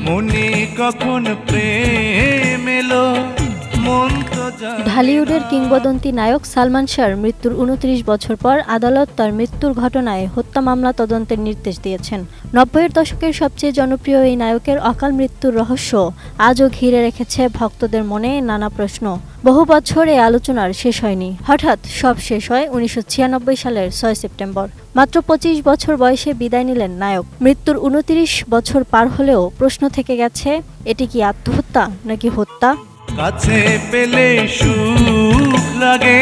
মনে কখন প্রেম এলো মন তো ঢালিউডের কিংবদন্তি নায়ক সালমান শাহর মৃত্যুর ২৯ বছর পর আদালত তার মৃত্যুর ঘটনায় হত্যা মামলা তদন্তের নির্দেশ দিয়েছেন। ৯০-এর দশকের সবচেয়ে জনপ্রিয় এই নায়কের অকাল মৃত্যুর রহস্য আজও ঘিরে রেখেছে ভক্তদের মনে নানা প্রশ্ন। বহু বছর এই আলোচনার শেষ হয়নি। হঠাৎ সব শেষ হয় ১৯৯৬ সালের ৬ সেপ্টেম্বর। মাত্র ২৫ বছর বয়সে বিদায় নিলেন নায়ক। মৃত্যুর ২৯ বছর পার হলেও প্রশ্ন থেকে গেছে, এটি কি আত্মহত্যা নাকি হত্যা? কাছে পেলে সুখ লাগে।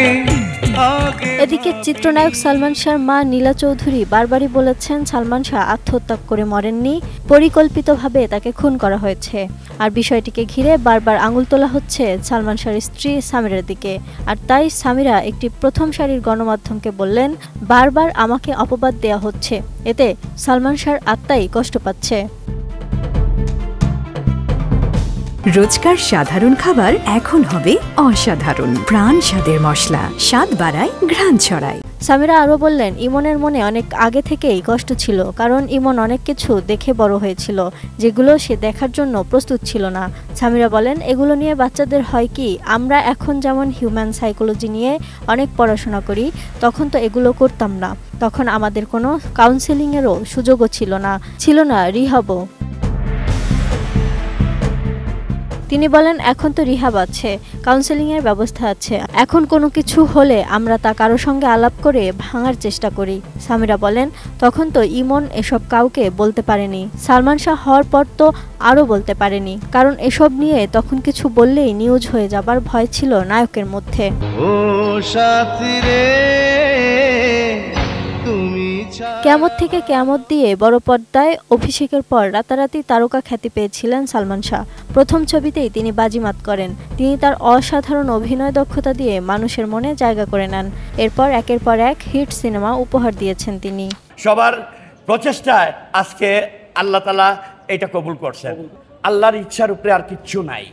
এদিকে চিত্রনায়ক সালমান শাহর মা নীলা চৌধুরী বারবারই বলেছেন সালমান শাহ আত্মহত্যা করে মরেননি, পরিকল্পিতভাবে তাকে খুন করা হয়েছে। আর বিষয়টিকে ঘিরে বারবার আঙুল তোলা হচ্ছে সালমান শাহর স্ত্রী সামিরার দিকে। আর তাই সামিরা একটি প্রথম সারির গণমাধ্যমকে বললেন, বারবার আমাকে অপবাদ দেয়া হচ্ছে, এতে সালমান শাহর আত্মাই কষ্ট পাচ্ছে। রোজকার সাধারণ খাবার এখন হবে অসাধারণ। প্রাণ স্বাদের মশলা, স্বাদ বাড়ায়, ঘ্রাণ ছড়ায়। সামিরা আরও বললেন, ইমনের মনে অনেক আগে থেকেই কষ্ট ছিল, কারণ ইমন অনেক কিছু দেখে বড় হয়েছিল যেগুলো সে দেখার জন্য প্রস্তুত ছিল না। সামিরা বলেন, এগুলো নিয়ে বাচ্চাদের হয় কি, আমরা এখন যেমন হিউম্যান সাইকোলজি নিয়ে অনেক পড়াশোনা করি, তখন তো এগুলো করতাম না। তখন আমাদের কোনো কাউন্সেলিংয়েরও সুযোগও ছিল না রিহাবও। তিনি বলেন, এখন তো রিহাব আছে, কাউন্সেলিংয়ের ব্যবস্থা আছে। এখন কোনো কিছু হলে আমরা তা কারো সঙ্গে আলাপ করে ভাঙার চেষ্টা করি। সামিরা বলেন, তখন তো ইমন এসব কাউকে বলতে পারেনি। সালমান শাহ হওয়ার পর তো আরও বলতে পারেনি, কারণ এসব নিয়ে তখন কিছু বললেই নিউজ হয়ে যাবার ভয় ছিল নায়কের মধ্যে। কিয়ামত থেকে কিয়ামত দিয়ে বড় পর্দায় অভিষেকের পর রাতারাতি তারকা খ্যাতি পেয়েছিলেন সালমান শাহ। প্রথম ছবিতেই তিনি বাজিমাত করেন। তিনি তার অসাধারণ অভিনয় দক্ষতা দিয়ে মানুষের মনে জায়গা করে নেন। এরপর একের পর এক হিট সিনেমা উপহার দিয়েছেন তিনি। সবার প্রচেষ্টায় আজকে আল্লাহ তাআলা এটা কবুল করছেন। আল্লাহর ইচ্ছার উপরে আর কিচ্ছু নাই।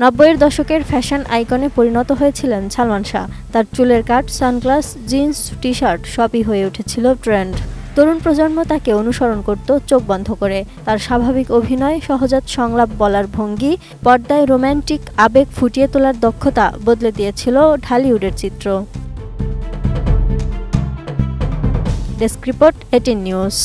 ৯০-এর দশকের ফ্যাশন আইকনে পরিণত হয়েছিলেন সালমান শাহ। তার চুলের কাট, সানগ্লাস, জিন্স, টি শার্ট সবই হয়ে উঠেছিল ট্রেন্ড। তরুণ প্রজন্ম তাকে অনুসরণ করত চোখ বন্ধ করে। তার স্বাভাবিক অভিনয়, সহজাত সংলাপ বলার ভঙ্গি, পর্দায় রোম্যান্টিক আবেগ ফুটিয়ে তোলার দক্ষতা বদলে দিয়েছিল ঢালিউডের চিত্র। Desk report, 18 news.